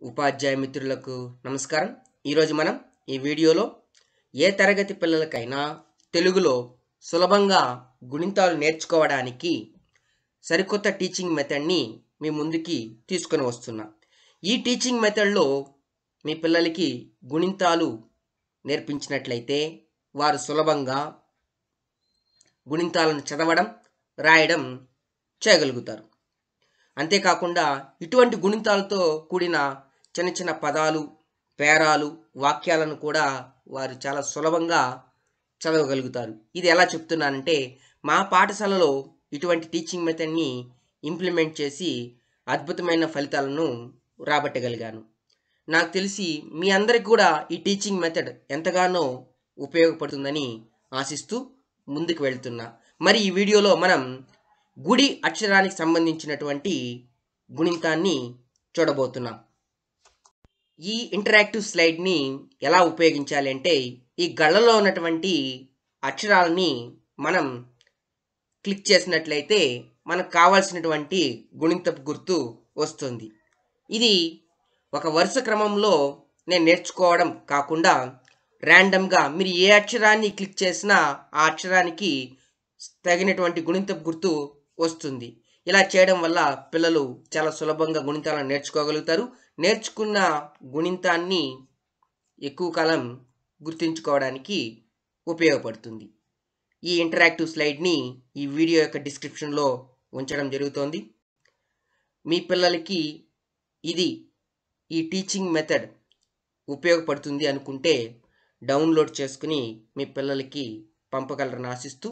ఉపాధ్యాయ మిత్రులకు నమస్కారం. ఈరోజు మనం ఈ వీడియోలో ఏ తరగతి పిల్లలకైనా తెలుగులో సులభంగా గుణింతాలు నేర్చుకోవడానికి సరికొత్త టీచింగ్ మెథడ్ని మీ ముందుకి తీసుకొని వస్తున్నా. ఈ టీచింగ్ మెథడ్లో మీ పిల్లలకి గుణింతాలు నేర్పించినట్లయితే వారు సులభంగా గుణింతాలను చదవడం, రాయడం చేయగలుగుతారు. అంతేకాకుండా ఇటువంటి గుణింతాలతో కూడిన చిన్న చిన్న పదాలు, పేరాలు, వాక్యాలను కూడా వారు చాలా సులభంగా చదవగలుగుతారు. ఇది ఎలా చెప్తున్నానంటే, మా పాఠశాలలో ఇటువంటి టీచింగ్ మెథడ్ని ఇంప్లిమెంట్ చేసి అద్భుతమైన ఫలితాలను రాబట్టగలిగాను. నాకు తెలిసి మీ అందరికి కూడా ఈ టీచింగ్ మెథడ్ ఎంతగానో ఉపయోగపడుతుందని ఆశిస్తూ ముందుకు వెళ్తున్నా. మరి ఈ వీడియోలో మనం గుడి అక్షరానికి సంబంధించినటువంటి గుణింతాన్ని చూడబోతున్నాం. ఈ ఇంటరాక్టివ్ స్లైడ్ని ఎలా ఉపయోగించాలి అంటే, ఈ గళ్ళలో ఉన్నటువంటి అక్షరాలని మనం క్లిక్ చేసినట్లయితే మనకు కావాల్సినటువంటి గుణింతపు గుర్తు వస్తుంది. ఇది ఒక వరుస క్రమంలో నేను నేర్చుకోవడం కాకుండా ర్యాండమ్గా మీరు ఏ అక్షరాన్ని క్లిక్ చేసినా ఆ అక్షరానికి తగినటువంటి గుణింతపు గుర్తు వస్తుంది. ఇలా చేయడం వల్ల పిల్లలు చాలా సులభంగా గుణింతాలను నేర్చుకోగలుగుతారు. నేర్చుకున్న గుణింతాన్ని ఎక్కువ కాలం గుర్తుంచుకోవడానికి ఉపయోగపడుతుంది. ఈ ఇంటరాక్టివ్ స్లైడ్ని ఈ వీడియో యొక్క డిస్క్రిప్షన్లో ఉంచడం జరుగుతోంది. మీ పిల్లలకి ఈ టీచింగ్ మెథడ్ ఉపయోగపడుతుంది అనుకుంటే డౌన్లోడ్ చేసుకుని మీ పిల్లలకి పంపగలరని ఆశిస్తూ